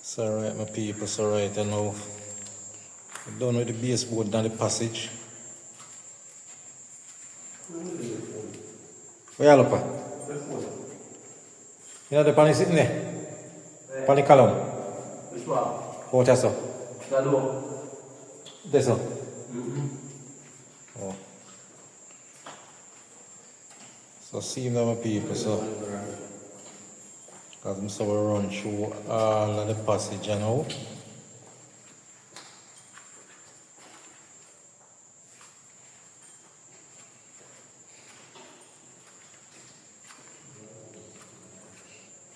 It's alright, my people, it's alright. I know. I'm done with the baseboard down the passage. Where you look at? You know the pan is sitting there? Pan column? Which one? What is that? The door. This one? Oh. So see now, my people, so because I'm so run through all of the passage now.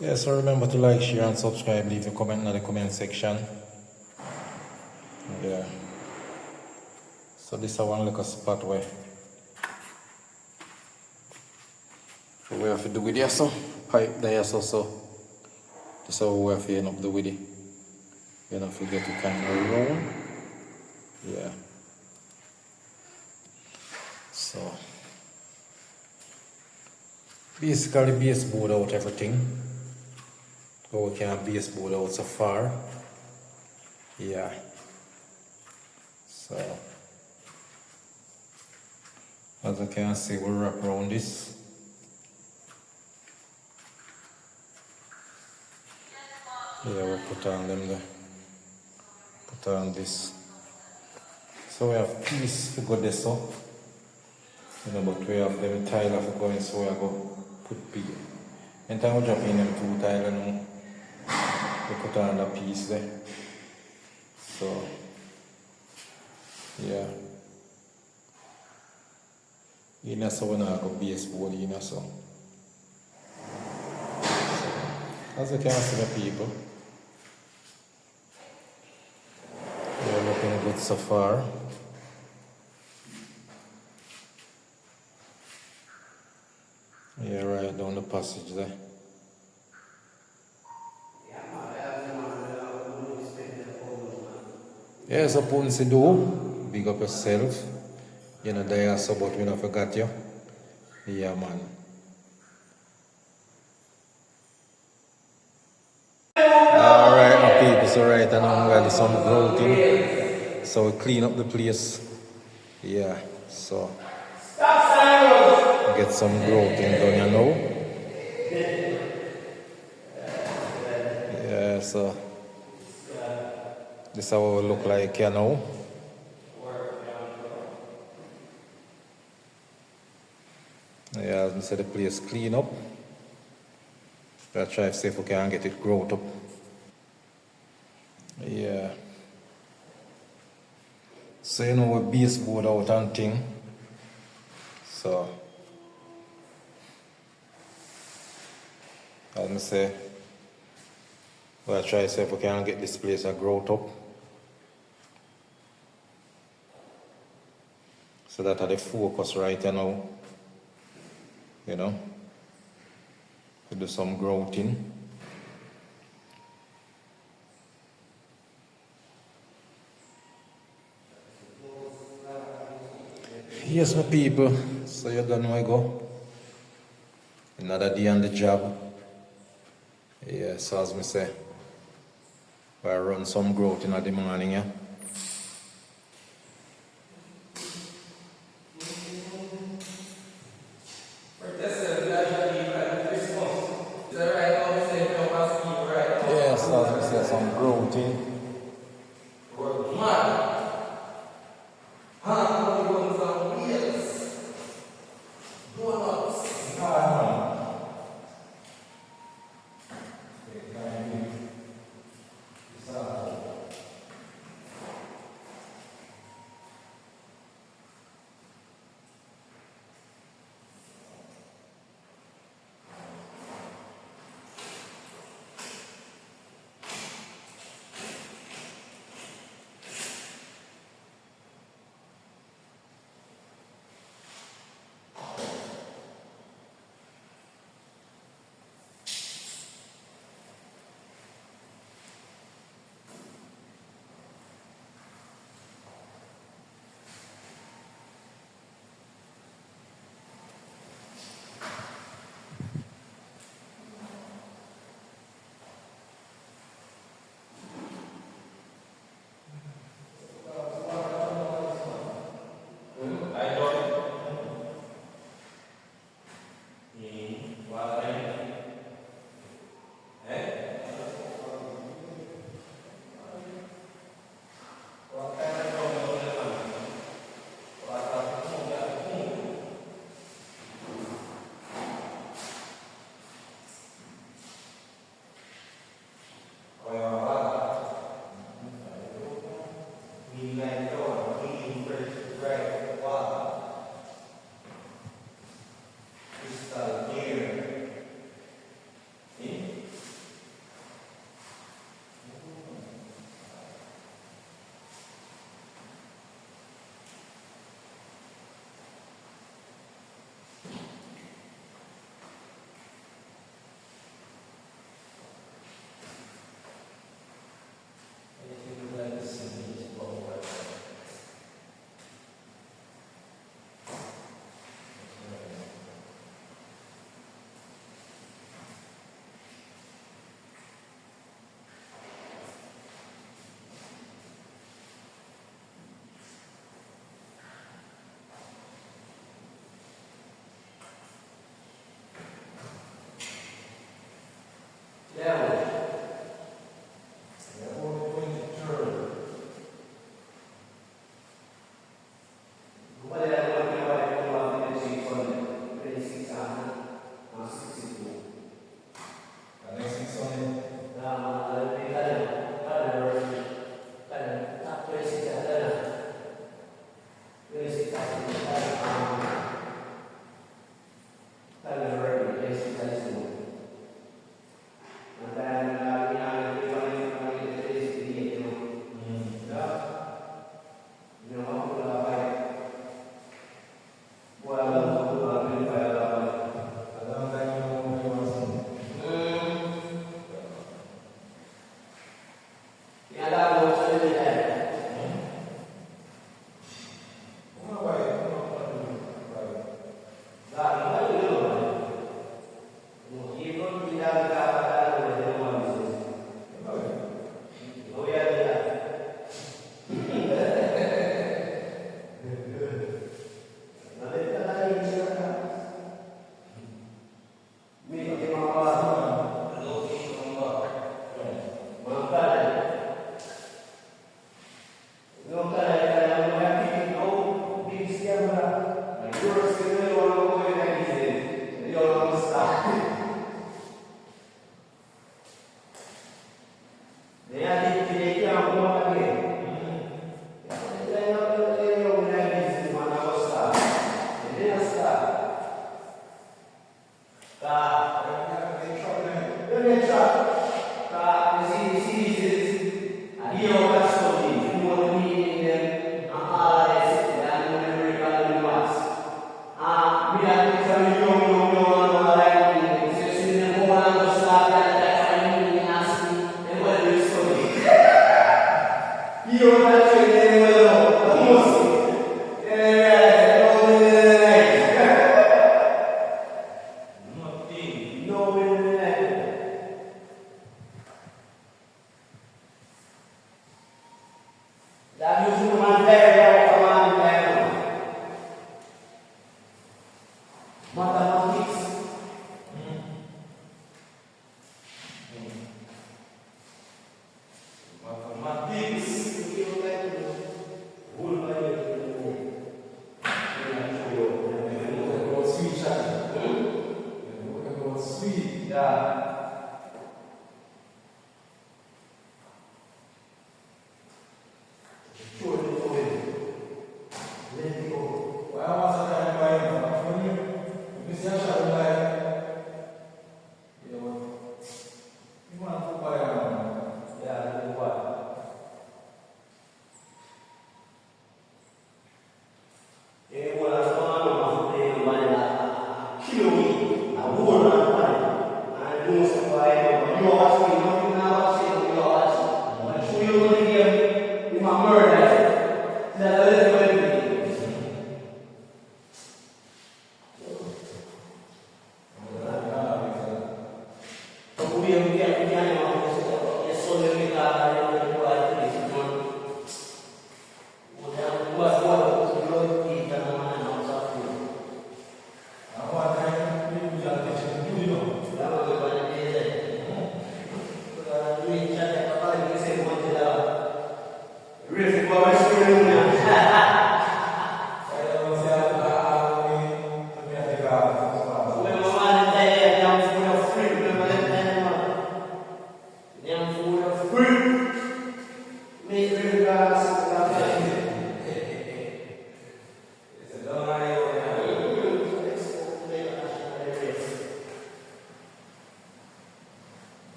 Yeah, so remember to like, share and subscribe, leave a comment in the comment section. Yeah. So this is one little spot where we have to do with this, so pipe there, so this is how we have to end up the with it. You don't forget to kind of round. Yeah. So basically baseboard out everything. So we can have baseboard out so far. Yeah. So as you can see, we'll wrap around this. Yeah, we'll put on them there. Put on this. So we have piece to go this up. You know, but we have them tile for going, so we are going to put piece. And time we drop in them two tile and we put on the piece there. So yeah. You know, so we're not going to baseboard, you know, so. As you can see, the people, we're looking good so far. Yeah, right down the passage there. Yeah, so Punsi do, big up yourself. You know, there so but we don't forget you. Yeah, man. Alright, my people, so right, and I'm going to do some grouting. So we clean up the place. Yeah, so get some grouting done, you know. Yeah, so this is how it will look like, you know. Yeah, as I said, the place clean up. I'll try to see if we can get it growed up. Yeah. So you know we baseboard out and thing. So as I say, we'll try to see if we can get this place growed up. So that are the focus right now. You know. We do some grouting. Yes, my people. So you done where I go. Another day on the job. Yeah, so as I say, I run some growth in the morning, yeah. Yeah, so as I say, some growth.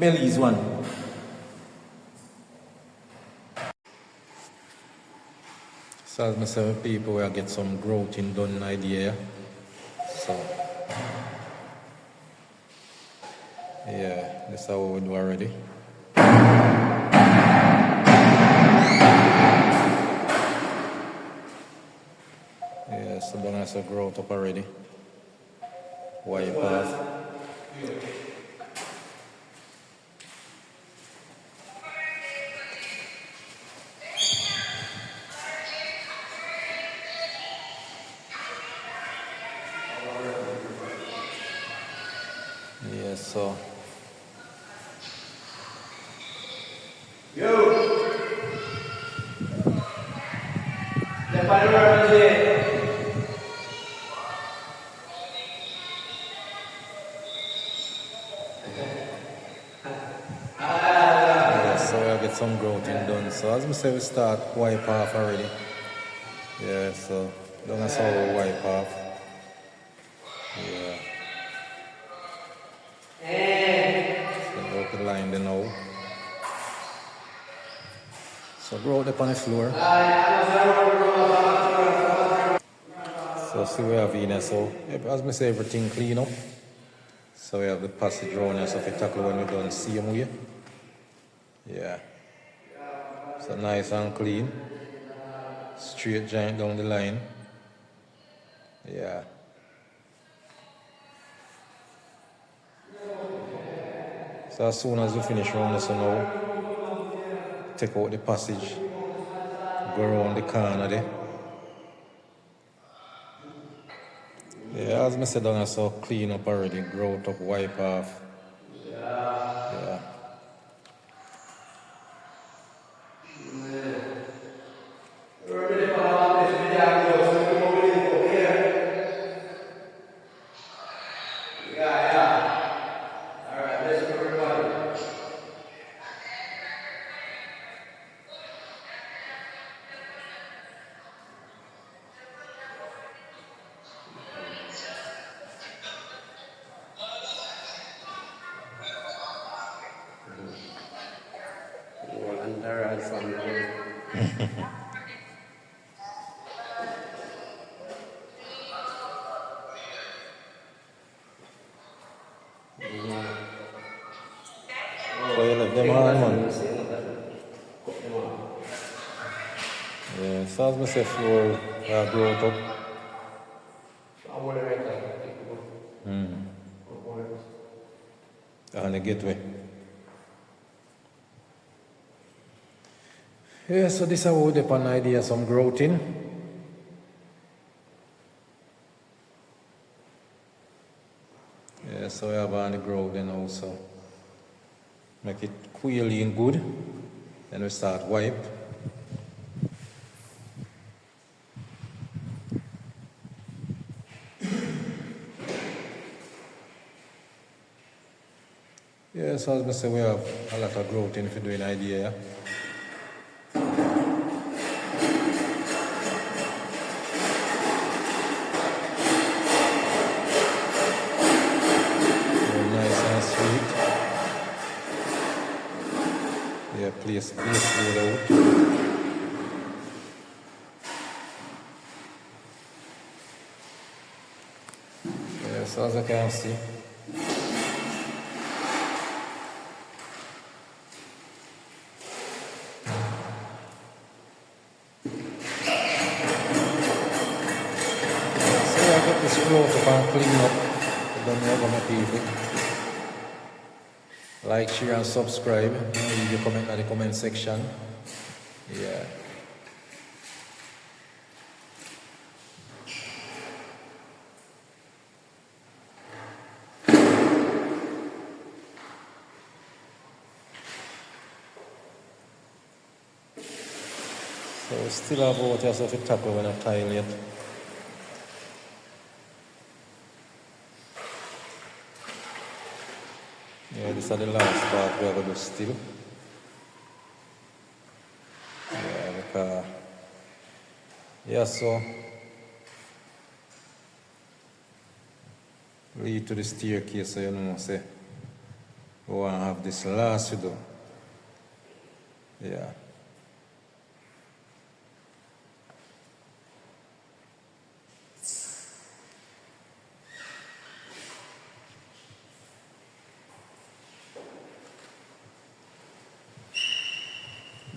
Belly's one. So as myself, people will get some grouting done idea. So yeah, that's how we do already. Yeah, so done as a grout up already. Wipe off. Yeah, so yeah, so we'll get some grouting done. So as we say, we start wipe off already. Yeah, so that's how we wipe off. Yeah. So go to the line then now. So grout up on the floor. So see we have in there. So as we say, everything clean up. So we have the passage round here, so if you tackle when we're done, same way. Yeah. So nice and clean. Straight joint down the line. Yeah. So as soon as we finish round this now, take out the passage, go around the corner there. Yeah, as I said, I saw clean up already, grout up, wipe off. Yeah. Well, and there are some. So you left them on, man. Yeah, so as I say, floor Grout up. And the gateway. Yeah, so this is how we depend idea some grouting. Yeah, so we have on the grout then also. Make it clean good. Then we start wipe. Yeah, so as I say, we have a lot of grouting if you're doing idea. Yeah? Yeah, please go out. Yeah, so as I can see. So I got this floor to come clean up. I don't know my people. Like, share and subscribe. Leave your comment in the comment section. Yeah. So we still have water so to tackle when I tile yet. Yeah, this is the last part we are going to do still. Yeah, because yeah, so lead to the staircase, so you know, say we want to have this last video. Yeah.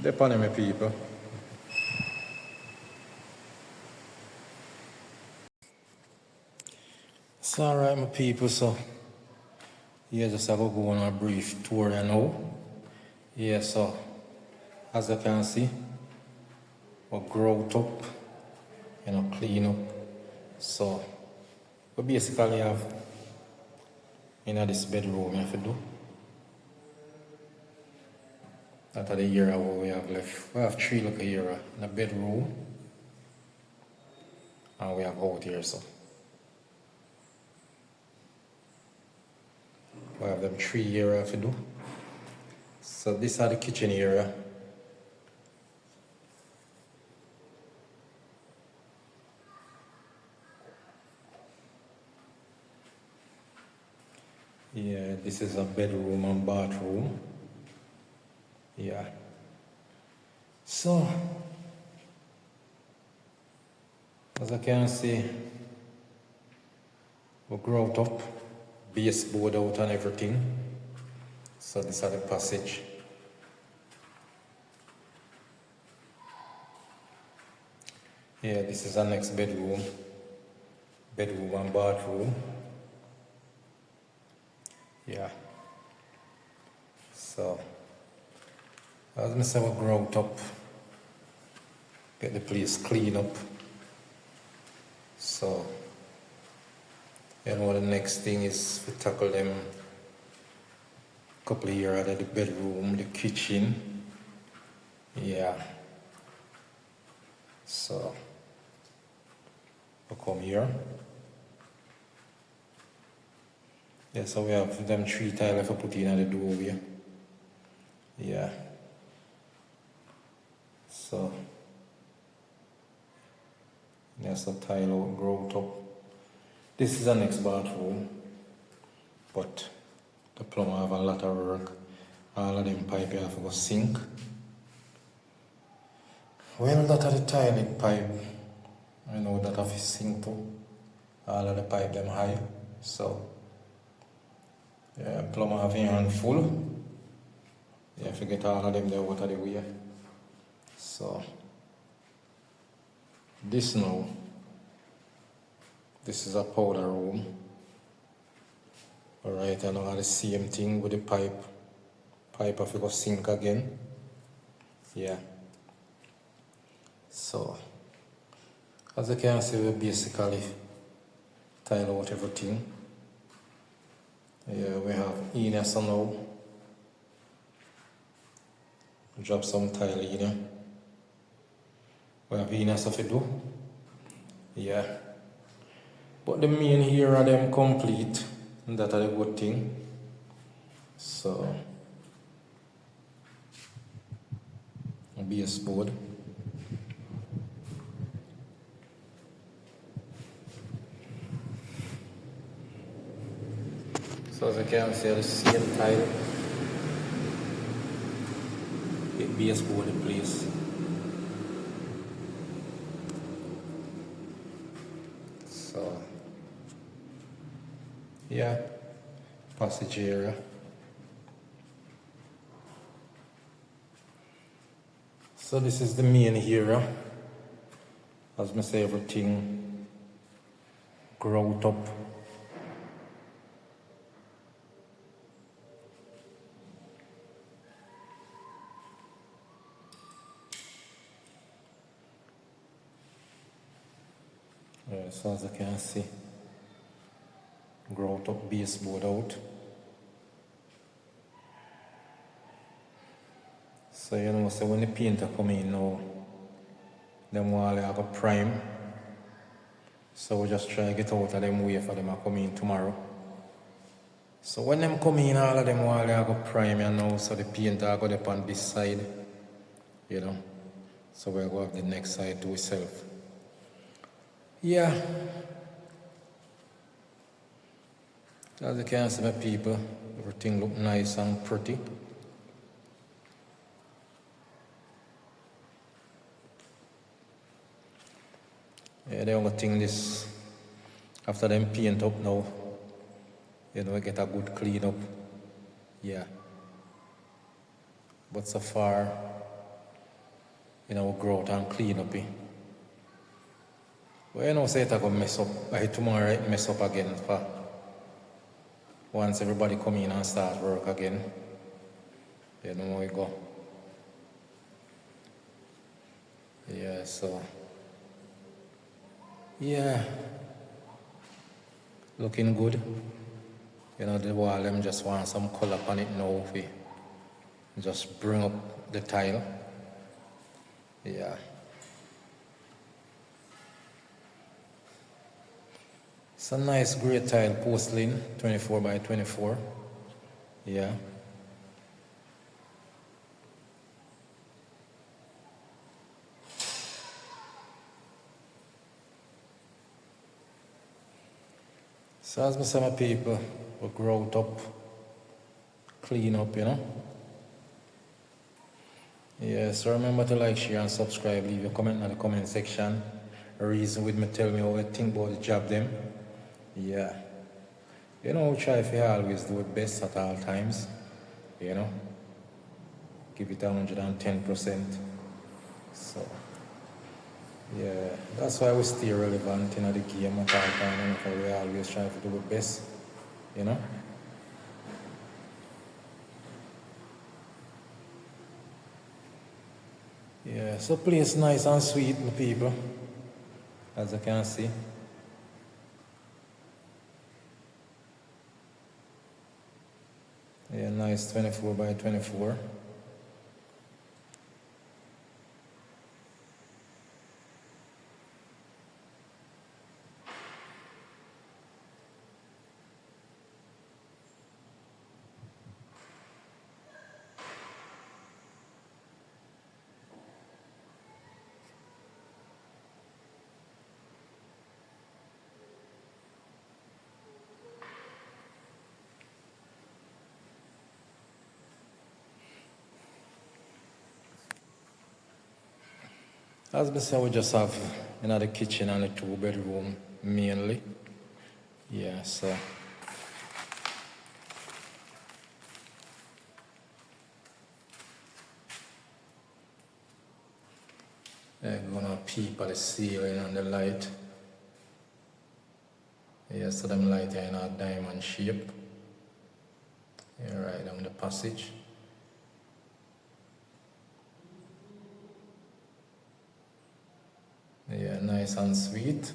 Depend on my people. It's alright, my people, so yeah, just have to go on a brief tour now. Yeah, so as you can see, we grout up, clean up. So we basically have this bedroom we have to do. That's the area what we have left. We have 3 look area in the bedroom, and we have out here, so we have them 3 area to do. So this is the kitchen area. Yeah, this is a bedroom and bathroom. Yeah. So, as I can see, we grout up, baseboard out and everything. So this is the passage. Yeah, this is our next bedroom and bathroom. Yeah. So, as I say, we grout up, get the place clean up. So, the next thing is to tackle them couple of areas of the bedroom, the kitchen. Yeah. So, we come here. Yeah, so we have them 3 tiles for put in the doorway. Yeah. So, there's a tile out, grout up. This is the next bathroom, but the plumber have a lot of work. all of them pipe you have to go sink. Well, that are the toilet pipe. I know that have to sink too. All of the pipe them high. So yeah, plumber have your hand full. You have to get all of them there out of the way. So this now, this is a powder room. Alright, and I the same thing with the pipe. Pipe have to go sink again. Yeah. So as you can see, we basically tile out everything. Yeah, we have Ines now. Drop some tile in here. We have Ines to do. Yeah. But the main here are them complete. That are the good thing. So baseboard. So as you can see, the same tile. It baseboard in place. So yeah, passage area. So this is the main area. As I say, everything grout up. Yeah, so as you can see, grout up baseboard out. So you know, so when the painter come in now, them wall have a prime. So we just try to get out of them way for them to come in tomorrow. So when them come in, all of them wall have a prime, you know, so the painter go up on this side, you know. So we're going to have the next side to itself. Yeah. As you can see, my people, everything look nice and pretty. Yeah, the only thing is, after them paint up now, you know, we get a good clean up. Yeah. But so far, you know, grow out and clean up. Well, you know, say it's going to mess up. By tomorrow, it mess up again. Once everybody come in and start work again, you know where we go. Yeah, so. Yeah. Looking good. You know, the wall, them just want some color on it now. We just bring up the tile. Yeah. It's a nice grey tile porcelain, 24 by 24. Yeah. So as I say, my people, we grow up, clean up, you know. Yeah, so remember to like, share and subscribe, leave your comment in the comment section. A reason with me, tell me how you think about the job them. Yeah. You know, we try to always do it best at all times. You know. Give it 110%. So yeah, that's why we stay relevant in the game at all times, and we always try to do it best. You know? Yeah, so place nice and sweet, my people. As you can see. Yeah, nice 24 by 24. As I say, we just have the kitchen and the 2-bedroom mainly. Yeah, so I'm gonna peep at the ceiling and the light. Yeah, so them light are in a diamond shape. Yeah, right down the passage. Yeah, nice and sweet.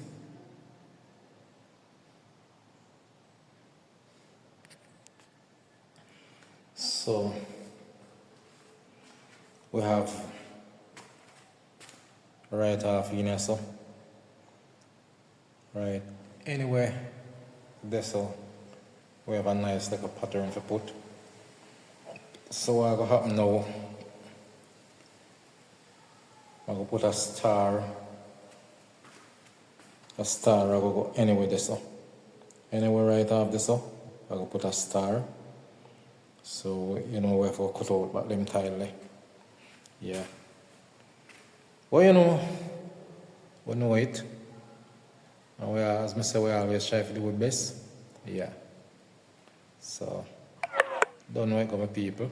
So we have right half in here, so right anyway there, so we have a nice like a pattern to put. So what gonna happen now, I'm gonna put a star I gonna go anywhere this, so anywhere right off this, so I gonna put a star, so you know where for cut out back them tile there. Yeah, well you know we know it, and we are, as I say, we always try to do our best. Yeah, so don't know it, my people.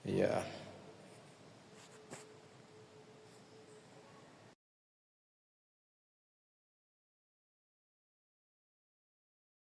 Yeah.